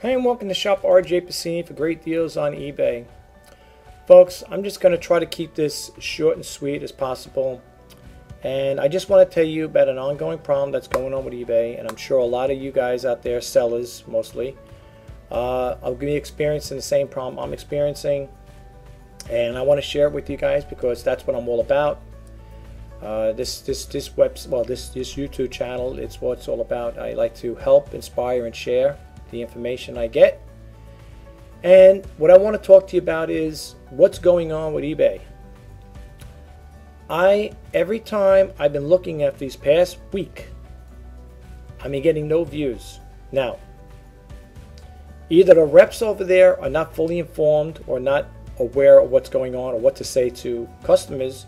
Hey, and welcome to Shop Rjpasini for great deals on eBay. Folks, I'm just going to try to keep this short and sweet as possible. And I just want to tell you about an ongoing problem that's going on with eBay. And I'm sure a lot of you guys out there, sellers mostly, are be experiencing the same problem I'm experiencing. And I want to share it with you guys because that's what I'm all about. This YouTube channel, it's what it's all about. I like to help, inspire, and share the information I get. And what I want to talk to you about is what's going on with eBay. Every time I've been looking at these past week, I've been getting no views. Now, either the reps over there are not fully informed or not aware of what's going on or what to say to customers,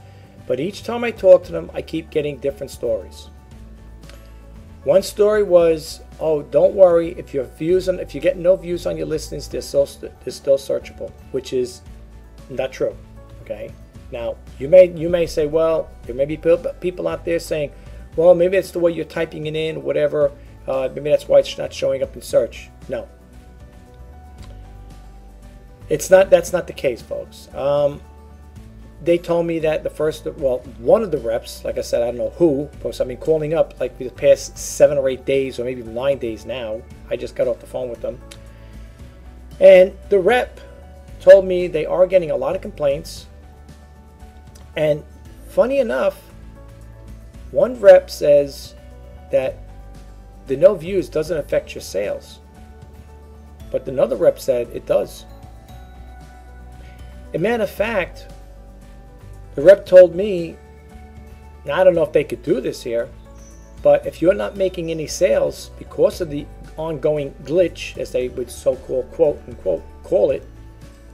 but each time I talk to them, I keep getting different stories. One story was, oh, don't worry, if you get no views on your listings, they're still searchable, which is not true. Okay. Now you may say, well, there may be people out there saying, well, maybe it's the way you're typing it in, whatever. Maybe that's why it's not showing up in search. No, it's not. That's not the case, folks. They told me that one of the reps, like I said, I don't know who, because I've been calling up like the past 7 or 8 days, or maybe 9 days now. I just got off the phone with them. And the rep told me they are getting a lot of complaints. And funny enough, one rep says that the no views doesn't affect your sales. But another rep said it does. As a matter of fact, the rep told me, now I don't know if they could do this here, but if you're not making any sales because of the ongoing glitch, as they would so-called quote unquote call it,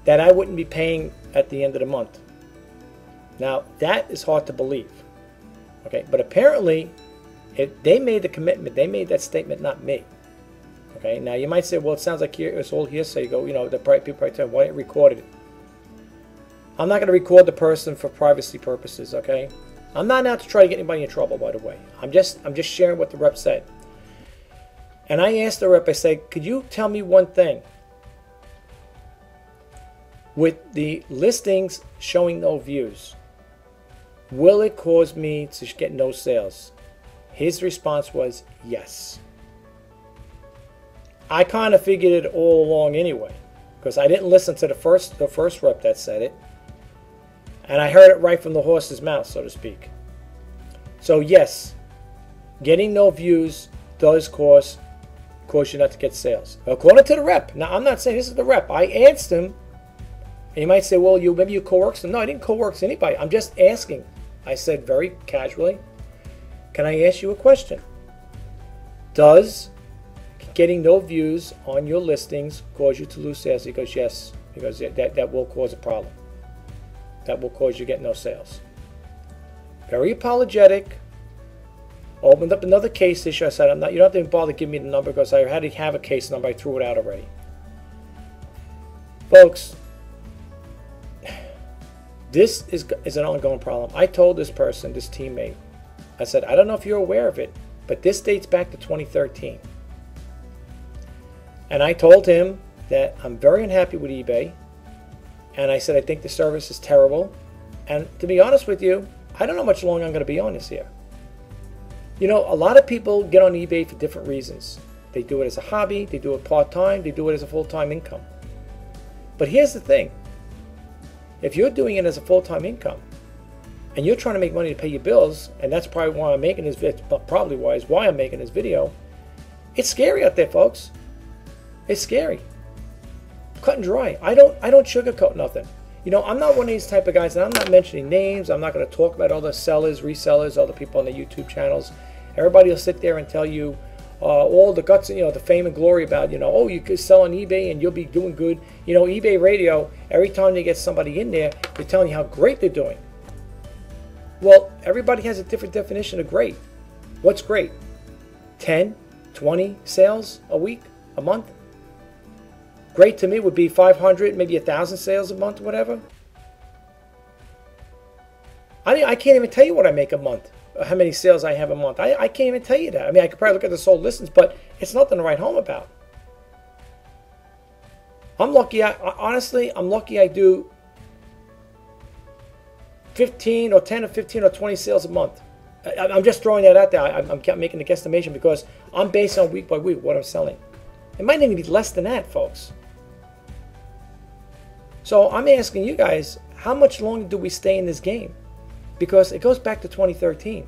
that I wouldn't be paying at the end of the month. Now that is hard to believe. Okay, but apparently they made the commitment, they made that statement, not me. Okay, now you might say, well, it sounds like it's all hearsay. You go, the people probably tell, why didn't you record it? I'm not going to record the person for privacy purposes, okay? I'm not out to try to get anybody in trouble, by the way. I'm just sharing what the rep said. And I asked the rep, I said, could you tell me one thing? With the listings showing no views, will it cause me to get no sales? His response was yes. I kind of figured it all along anyway, because I didn't listen to the first rep that said it. And I heard it right from the horse's mouth, so to speak. So yes, getting no views does cause you not to get sales. According to the rep. Now, I'm not saying this is the rep. I asked him, and you might say, well, maybe you coerced him. No, I didn't coerce anybody. I'm just asking. I said very casually, can I ask you a question? Does getting no views on your listings cause you to lose sales? He goes, yes, because that will cause a problem. That will cause you to get no sales. Very apologetic. Opened up another case issue. I said, you don't have to even bother giving me the number because I had to have a case number. I threw it out already. Folks, this is an ongoing problem. I told this person, this teammate, I said, I don't know if you're aware of it, but this dates back to 2013. And I told him that I'm very unhappy with eBay. And I said, I think the service is terrible. And to be honest with you, I don't know how much longer I'm going to be on this here. A lot of people get on eBay for different reasons. They do it as a hobby, they do it part-time, they do it as a full-time income. But here's the thing. If you're doing it as a full-time income, and you're trying to make money to pay your bills, and that's probably why I'm making this why I'm making this video, it's scary out there, folks. It's scary. Cut and dry. I don't sugarcoat nothing. I'm not one of these type of guys, and I'm not mentioning names. I'm not going to talk about other sellers, resellers, other people on the YouTube channels. Everybody will sit there and tell you all the guts, the fame and glory about, oh, you could sell on eBay and you'll be doing good. eBay radio, every time they get somebody in there, they're telling you how great they're doing. Well, everybody has a different definition of great. What's great? 10, 20 sales a week, a month? Great to me would be 500, maybe 1,000 sales a month, whatever. I can't even tell you what I make a month. how many sales I have a month. I can't even tell you that. I mean, I could probably look at the sold listings, but it's nothing to write home about. I'm lucky. Honestly, I'm lucky I do 15 or 10 or 15 or 20 sales a month. I'm just throwing that out there. I'm making a guesstimation because I'm based on week by week what I'm selling. It might even be less than that, folks. So I'm asking you guys, how much longer do we stay in this game? Because it goes back to 2013.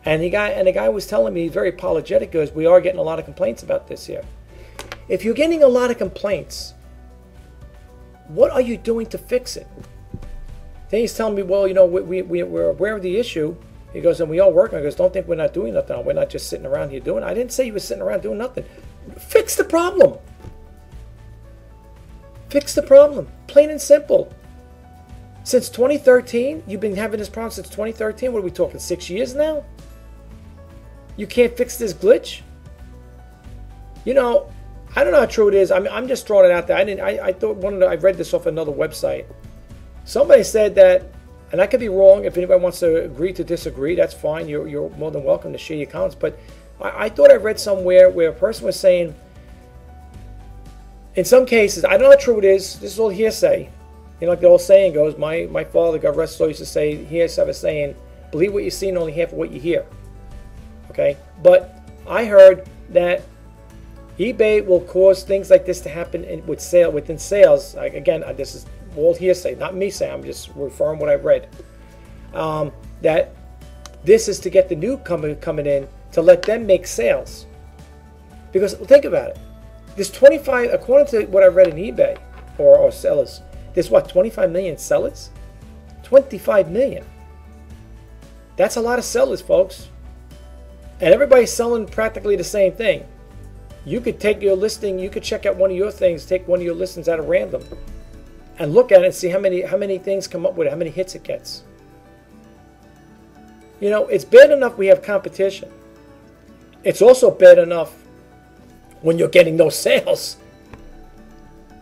And the guy was telling me, very apologetic, goes, we are getting a lot of complaints about this here. If you're getting a lot of complaints, what are you doing to fix it? Then he's telling me, well, you know, we're aware of the issue. He goes, and we all work. I goes, don't think we're not doing nothing. We're not just sitting around here doing it. I didn't say you were sitting around doing nothing. Fix the problem. Fix the problem. Plain and simple. Since 2013, you've been having this problem since 2013. What are we talking, 6 years now? You can't fix this glitch? You know, I don't know how true it is. I mean, I'm just throwing it out there. I thought I read this off another website. Somebody said that, and I could be wrong. If anybody wants to agree to disagree, that's fine. You're more than welcome to share your comments. But I thought I read somewhere where a person was saying, in some cases, I don't know how true it is. This is all hearsay. You know, like the old saying goes, my father, God rest his soul, used to say, here's a saying, believe what you see and only half of what you hear. Okay? But I heard that eBay will cause things like this to happen within sales. Again, this is all hearsay, not me saying, I'm just referring what I've read. That this is to get the newcomer coming in to let them make sales. Because think about it. There's 25, according to what I read in eBay or sellers, there's what, 25 million sellers? 25 million. That's a lot of sellers, folks. And everybody's selling practically the same thing. You could take your listing, you could check out one of your things, take one of your listings out of random, and look at it and see how many things come up with it, how many hits it gets. You know, it's bad enough we have competition. It's also bad enough when you're getting those sales.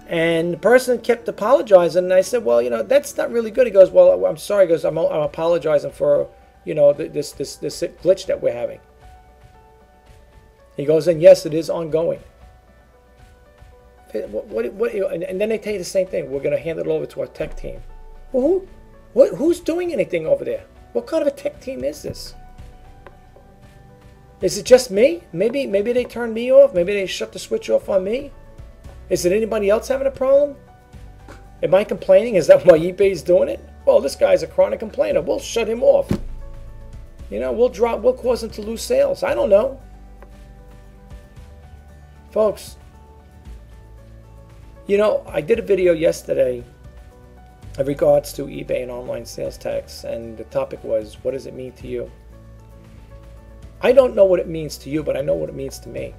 And the person kept apologizing, and I said, well, you know, that's not really good. He goes, well, I'm sorry. He goes, I'm apologizing for, you know, this glitch that we're having. He goes, and yes, it is ongoing. And then they tell you the same thing. We're going to hand it over to our tech team. Well, who's doing anything over there? What kind of a tech team is this? Is it just me? Maybe they turned me off. Maybe they shut the switch off on me. Is it anybody else having a problem? Am I complaining? Is that why eBay's doing it? Well, this guy's a chronic complainer. We'll shut him off. You know, we'll cause him to lose sales. I don't know. Folks, you know, I did a video yesterday in regards to eBay and online sales tax, and the topic was, what does it mean to you? I don't know what it means to you, but I know what it means to me.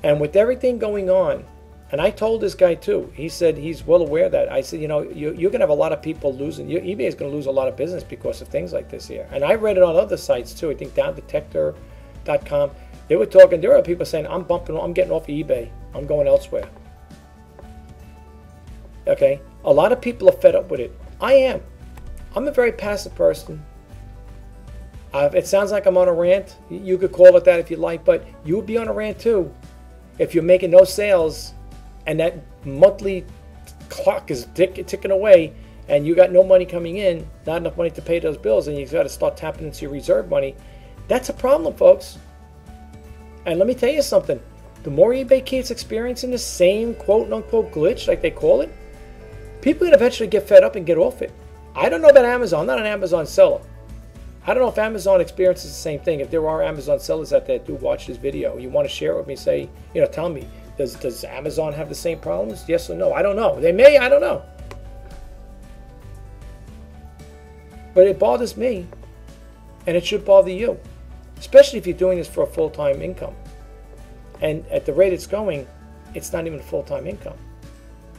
And with everything going on, and I told this guy too, he said he's well aware of that. I said, you know, you're going to have a lot of people losing. eBay is going to lose a lot of business because of things like this here. And I read it on other sites too. I think downdetector.com. They were talking, there are people saying, I'm getting off of eBay. I'm going elsewhere. Okay? A lot of people are fed up with it. I am. I'm a very passive person. It sounds like I'm on a rant. You could call it that if you like, but you would be on a rant too if you're making no sales and that monthly clock is ticking away and you got no money coming in, not enough money to pay those bills, and you've got to start tapping into your reserve money. That's a problem, folks. And let me tell you something. The more eBay keeps experiencing the same quote-unquote glitch, like they call it, people can eventually get fed up and get off it. I don't know about Amazon. I'm not an Amazon seller. I don't know if Amazon experiences the same thing. If there are Amazon sellers out there that do watch this video, you want to share it with me, say, you know, tell me, does Amazon have the same problems? Yes or no? I don't know. They may, I don't know. But it bothers me, and it should bother you, especially if you're doing this for a full-time income. And at the rate it's going, it's not even a full-time income.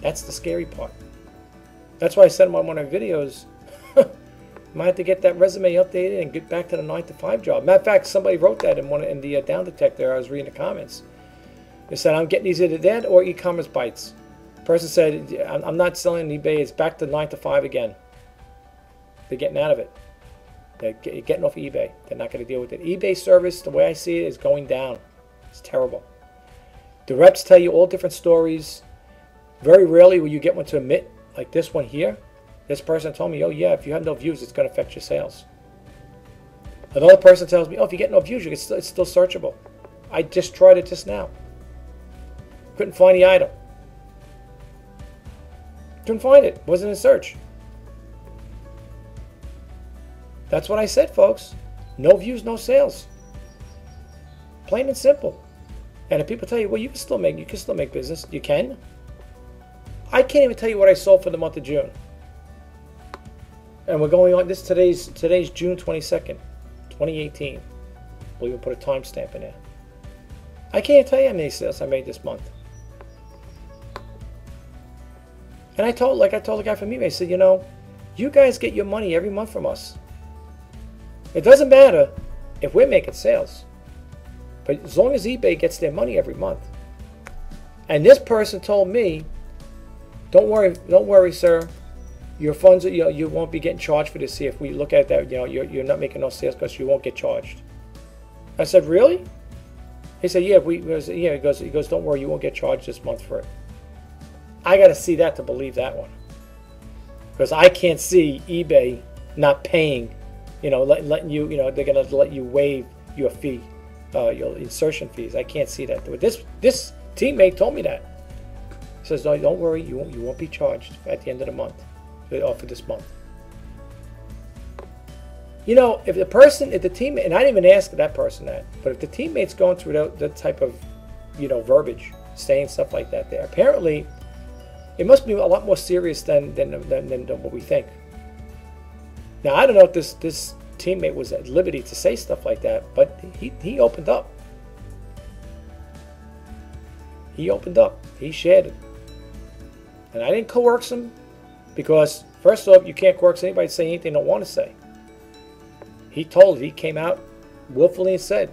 That's the scary part. That's why I said in one of my videos, I might have to get that resume updated and get back to the 9-to-5 job. Matter of fact, somebody wrote that in the Down Detector. I was reading the comments. They said, I'm getting either that or e-commerce bites. The person said, I'm not selling on eBay. It's back to 9-to-5 again. They're getting out of it. They're getting off eBay. They're not going to deal with it. eBay service, the way I see it, is going down. It's terrible. The reps tell you all different stories. Very rarely will you get one to admit, like this one here. This person told me, oh yeah, if you have no views, it's going to affect your sales. Another person tells me, oh, if you get no views, it's still searchable. I just tried it just now. Couldn't find the item. Couldn't find it. Wasn't in search. That's what I said, folks. No views, no sales. Plain and simple. And if people tell you, well, you can still make business. You can. I can't even tell you what I sold for the month of June. And we're going on this today's June 22nd, 2018. We'll even put a timestamp in there. I can't tell you how many sales I made this month. And I told the guy from eBay, I said, you know, you guys get your money every month from us. It doesn't matter if we're making sales. But as long as eBay gets their money every month. And this person told me, don't worry, sir. Your funds, you won't be getting charged for this here. If we look at that, you're not making no sales because you won't get charged. I said, really? He said, yeah. He goes, don't worry, you won't get charged this month for it. I got to see that to believe that one, because I can't see eBay not paying. Letting you, they're gonna let you waive your fee, your insertion fees. I can't see that. This teammate told me that. He says, no, don't worry, you won't be charged at the end of the month, or for this month. If the teammate, and I didn't even ask that person that, but if the teammate's going through that type of, verbiage, saying stuff like that, there, apparently, it must be a lot more serious than what we think. Now, I don't know if this teammate was at liberty to say stuff like that, but he opened up. He opened up. He shared it. And I didn't coerce him, because, first off, you can't coerce anybody to say anything they don't want to say. He came out willfully and said,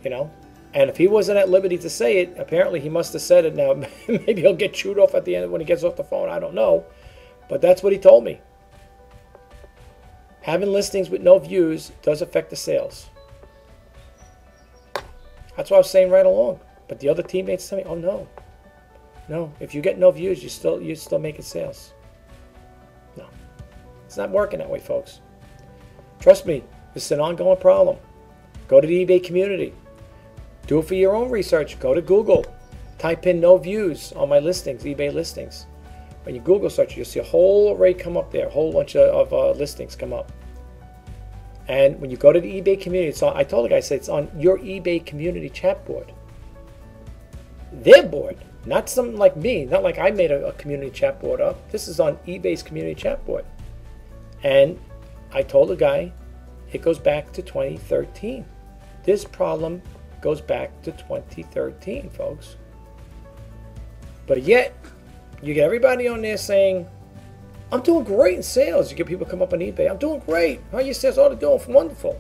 and if he wasn't at liberty to say it, apparently he must have said it. Now, maybe he'll get chewed off at the end when he gets off the phone. I don't know. But that's what he told me. Having listings with no views does affect the sales. That's what I was saying right along. But the other teammates tell me, oh no. No, if you get no views, you're still making sales. No. It's not working that way, folks. Trust me, this is an ongoing problem. Go to the eBay community. Do it for your own research. Go to Google. Type in no views on my listings, eBay listings. When you Google search, you'll see a whole array come up there, a whole bunch of listings come up. And when you go to the eBay community, I told the guy, I said, it's on your eBay community chat board. Their board, not something like me, not like I made a community chat board up. This is on eBay's community chat board. And I told the guy, it goes back to 2013. This problem goes back to 2013, folks. But yet, you get everybody on there saying, I'm doing great in sales. You get people come up on eBay, I'm doing great. How are your sales? Oh, they're doing wonderful.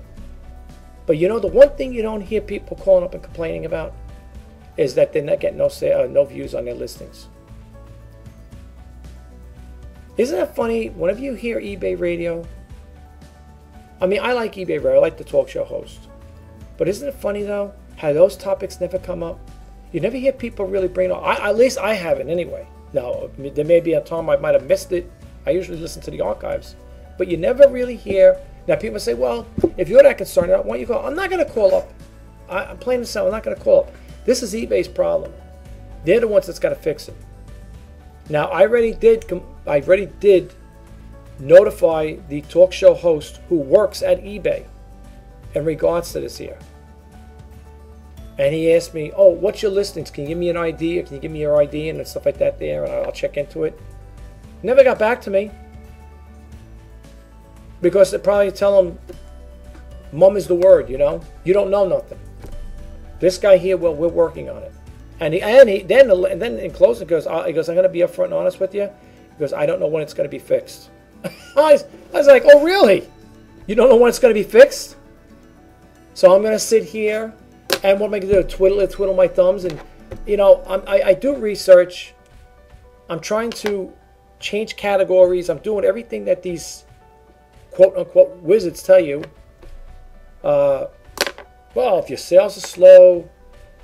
But the one thing you don't hear people calling up and complaining about is that they're not getting no views on their listings. Isn't that funny? Whenever you hear eBay radio, I mean, I like eBay radio. I like the talk show host. But isn't it funny, though, how those topics never come up? You never hear people really bring it up. At least I haven't, anyway. Now, there may be a time I might have missed it. I usually listen to the archives. But you never really hear. Now, people say, well, if you're that concerned, why don't you call? I'm not going to call up. I'm plain and simple. I'm not going to call up. This is eBay's problem. They're the ones that's got to fix it. Now, I already did notify the talk show host who works at eBay in regards to this here. And he asked me, oh, what's your listings? Can you give me an ID? Or can you give me your ID and stuff like that there? And I'll check into it. Never got back to me. Because they probably tell him, mum is the word, You don't know nothing. This guy here, well, we're working on it. And then in closing, he goes, I'm going to be upfront and honest with you. He goes, I don't know when it's going to be fixed. I was like, oh, really? You don't know when it's going to be fixed? So I'm going to sit here, and what am I going to do? Twiddle my thumbs, and I do research. I'm trying to change categories. I'm doing everything that these quote unquote wizards tell you. Well, if your sales are slow,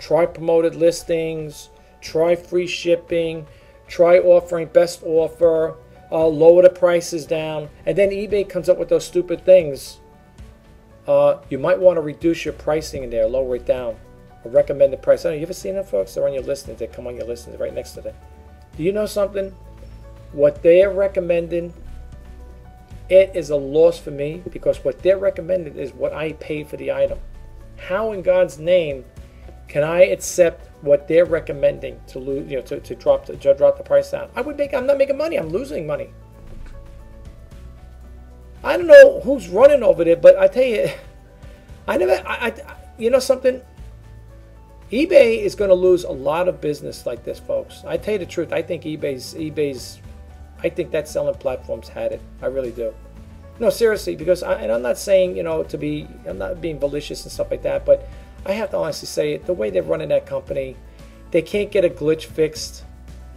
try promoted listings, try free shipping, try offering best offer, lower the prices down, and then eBay comes up with those stupid things. You might want to reduce your pricing in there, lower it down, or recommend the price. I don't know, you ever seen them, folks? They're on your listings. They come on your listings right next to them. Do you know something? What they are recommending, it is a loss for me, because what they're recommending is what I paid for the item. How in God's name can I accept what they're recommending to lose, to drop the price down? I'm not making money. I'm losing money. I don't know who's running over there, but I tell you, you know something? eBay is going to lose a lot of business like this, folks. I tell you the truth. I think I think that selling platforms had it. I really do. No, seriously, because and I'm not saying, I'm not being malicious and stuff like that, but I have to honestly say it. The way they're running that company, they can't get a glitch fixed.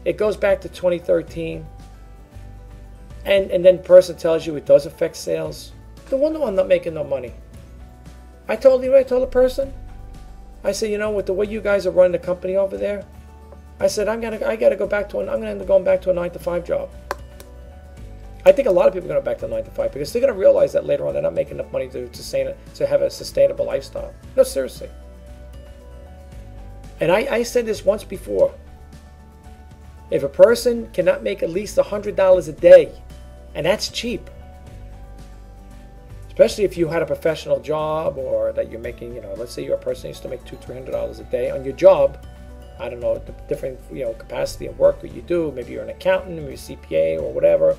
It goes back to 2013. And then the person tells you it does affect sales. No wonder I'm not making no money. I told the person, I said, with the way you guys are running the company over there, I said I gotta go back to I'm gonna end up going back to a 9-to-5 job. I think a lot of people are going to go back to 9-to-5 because they're going to realize that later on they're not making enough money to have a sustainable lifestyle. No, seriously. And I said this once before. If a person cannot make at least $100 a day, and that's cheap, especially if you had a professional job or that you're making, let's say you're a person who used to make $200-300 a day on your job. I don't know, the different capacity of work that you do. Maybe you're an accountant, maybe you're a CPA or whatever.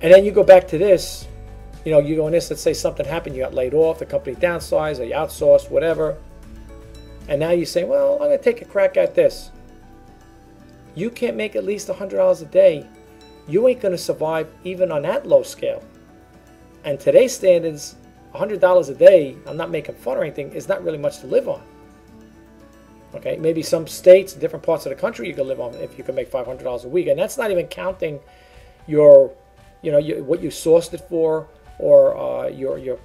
And then you go back to this, you go in this, let's say something happened, you got laid off, the company downsized, or you outsourced, whatever. And now you say, well, I'm going to take a crack at this. You can't make at least $100 a day. You ain't going to survive even on that low scale. And today's standards, $100 a day, I'm not making fun or anything, is not really much to live on. Okay, maybe some states, different parts of the country you can live on if you can make $500 a week. And that's not even counting your what you sourced it for, or your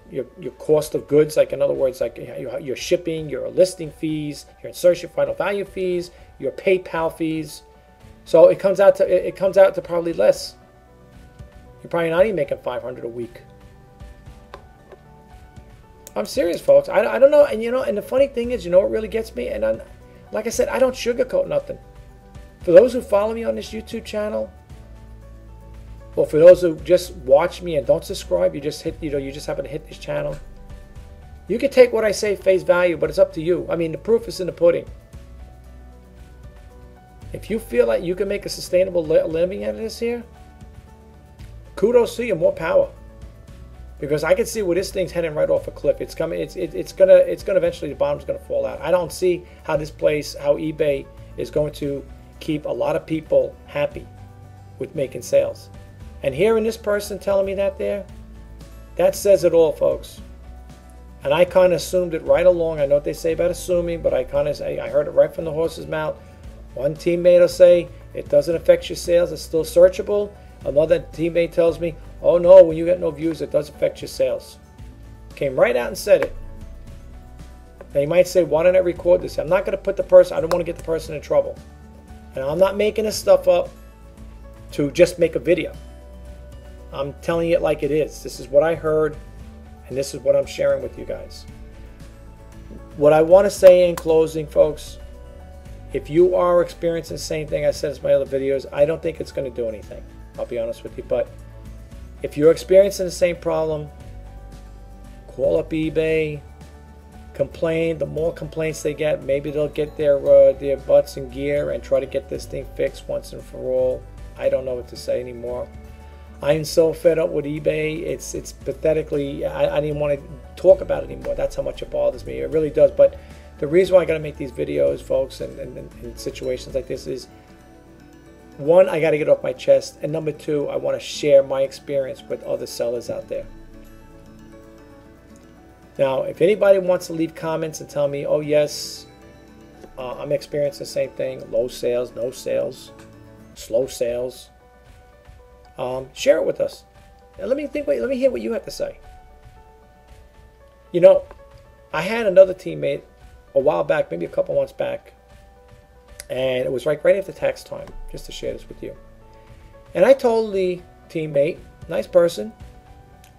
cost of goods. Like, in other words, like your shipping, your listing fees, your insertion final value fees, your PayPal fees. So it comes out to probably less. You're probably not even making $500 a week. I'm serious, folks. I don't know, and and the funny thing is, what really gets me, and like I said, I don't sugarcoat nothing. For those who follow me on this YouTube channel, or for those who just watch me and don't subscribe, you just happen to hit this channel. You can take what I say face value, but it's up to you. I mean, the proof is in the pudding. If you feel like you can make a sustainable living out of this here, kudos to you, more power. Because I can see where this thing's heading right off a cliff. It's coming. It's gonna eventually, the bottom's gonna fall out. I don't see how eBay is going to keep a lot of people happy with making sales. And hearing this person telling me that says it all, folks. And I kind of assumed it right along. I know what they say about assuming, but I heard it right from the horse's mouth. One teammate will say, it doesn't affect your sales, it's still searchable. Another teammate tells me, oh no, when you get no views, it does affect your sales. Came right out and said it. Now you might say, why don't I record this? I'm not going to put the person, I don't want to get the person in trouble. And I'm not making this stuff up to just make a video. I'm telling you it like it is. This is what I heard, and this is what I'm sharing with you guys. What I want to say in closing, folks, if you are experiencing the same thing I said in my other videos, I don't think it's going to do anything. I'll be honest with you. But if you're experiencing the same problem, call up eBay, complain. The more complaints they get, maybe they'll get their butts in gear and try to get this thing fixed once and for all. I don't know what to say anymore. I'm so fed up with eBay. It's pathetically, I don't even want to talk about it anymore. That's how much it bothers me. It really does. But the reason why I got to make these videos, folks, and in situations like this is, one, I got to get off my chest, and number two, I want to share my experience with other sellers out there. Now, if anybody wants to leave comments and tell me, oh yes, I'm experiencing the same thing, low sales, no sales, slow sales, share it with us. Now, let me hear what you have to say. I had another teammate a while back, maybe a couple months back, and it was right after tax time, just to share this with you. And I told the teammate, nice person,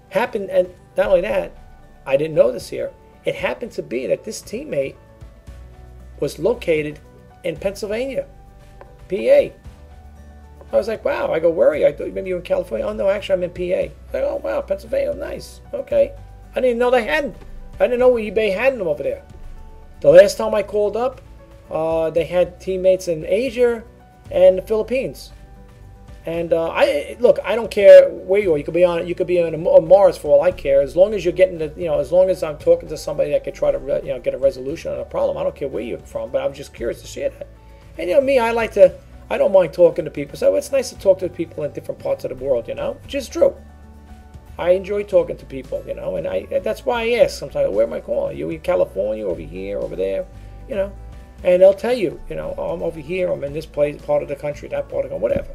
happened, and not only that, I didn't know this here. It happened to be that this teammate was located in Pennsylvania, PA. I was like, wow. I go, where are you? I thought maybe you were in California. Oh, no, actually, I'm in PA. I go, oh, wow, Pennsylvania. Nice. Okay. I didn't even know they hadn't. I didn't know eBay had them over there. The last time I called up, they had teammates in Asia and the Philippines. And I don't care where you are. You could be on. You could be on Mars for all I care. As long as you're getting the, as long as I'm talking to somebody that could try to, get a resolution on a problem. I don't care where you're from, but I'm just curious to share that. And me, I don't mind talking to people. So it's nice to talk to people in different parts of the world, which is true. I enjoy talking to people, and that's why I ask sometimes, where am I calling? Are you in California, over here, over there, And they'll tell you, oh, I'm over here, I'm in this place, part of the country, that part of the country, whatever.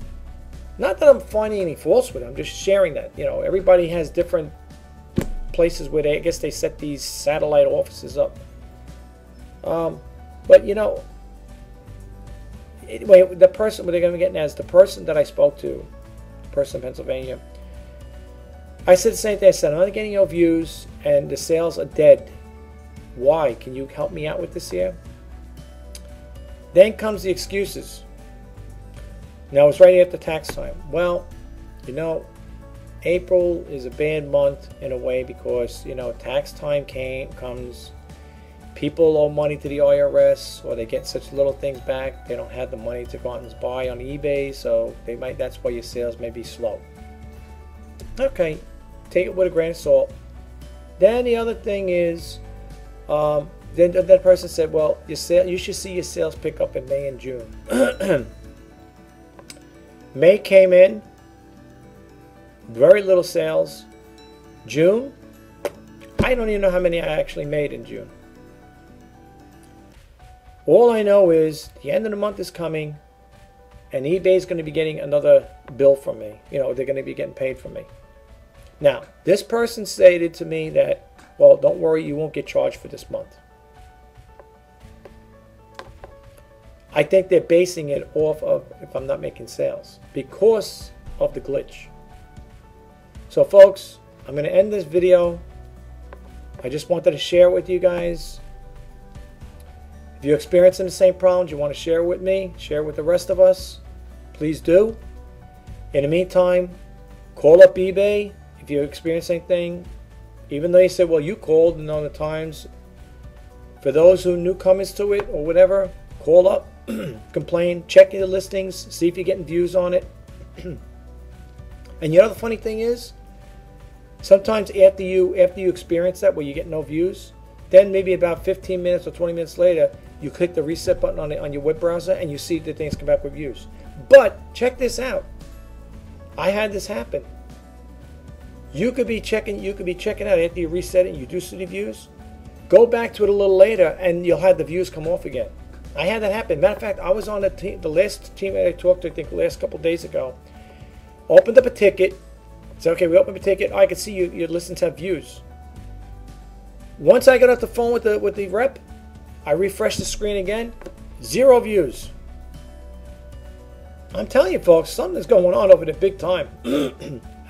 Not that I'm finding any faults with it, I'm just sharing that. Everybody has different places where I guess they set these satellite offices up. But anyway, the person, what they're going to be getting as the person that I spoke to, person in Pennsylvania, I said the same thing. I said, I'm not getting no views and the sales are dead. Why? Can you help me out with this here? Then comes the excuses. Now, it's right after tax time. Well, April is a bad month in a way because, tax time comes. People owe money to the IRS, or they get such little things back. They don't have the money to go out and buy on eBay, so that's why your sales may be slow. Okay, take it with a grain of salt. Then the other thing is, then that person said, well, you should see your sales pick up in May and June. May came in, very little sales. June, I don't even know how many I actually made in June. All I know is the end of the month is coming and eBay is going to be getting another bill from me. They're going to be getting paid from me. Now, this person stated to me that, well, don't worry, you won't get charged for this month. I think they're basing it off of if I'm not making sales because of the glitch. So, folks, I'm going to end this video. I just wanted to share it with you guys. If you're experiencing the same problems, you want to share it with me, share it with the rest of us, please do. In the meantime, call up eBay if you experience anything. Even though you said, well, you called and on the times, for those who newcomers to it or whatever, call up, complain, check your listings, see if you're getting views on it. And the funny thing is, sometimes after you experience that where you get no views, then maybe about 15 minutes or 20 minutes later, you click the reset button on your web browser and you see that things come back with views. But check this out. I had this happen. You could be checking out after you reset it and you do see the views. Go back to it a little later and you'll have the views come off again. I had that happen. Matter of fact, I was on the last team that I talked to, I think the last couple of days ago. Opened up a ticket. Said, okay, we opened up a ticket. I could see your listings have views. Once I got off the phone with the rep, I refreshed the screen again, 0 views. I'm telling you, folks, something's going on over there big time.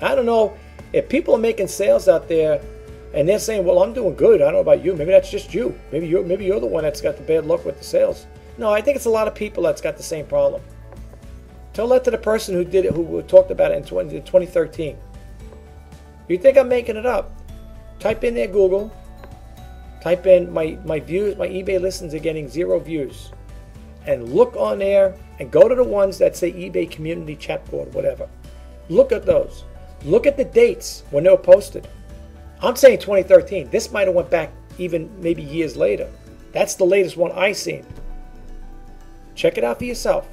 I don't know if people are making sales out there and they're saying, well, I'm doing good. I don't know about you. Maybe that's just you. Maybe you're the one that's got the bad luck with the sales. No, I think it's a lot of people that's got the same problem. Tell that to the person who did it, who talked about it in 2013. You think I'm making it up? Type in there Google. Type in my views, my eBay listings are getting 0 views. And look on there and go to the ones that say eBay community chat board, whatever. Look at those. Look at the dates when they were posted. I'm saying 2013. This might have went back even maybe years later. That's the latest one I seen. Check it out for yourself.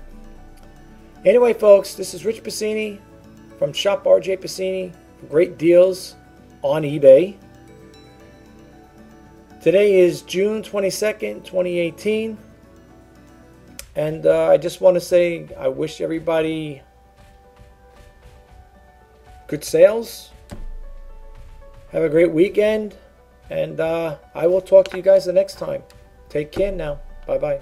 Anyway, folks, this is Rich Pasini from Shop Rjpasini. Great deals on eBay. Today is June 22nd, 2018. And I just want to say I wish everybody good sales. Have a great weekend. And I will talk to you guys the next time. Take care now. Bye-bye.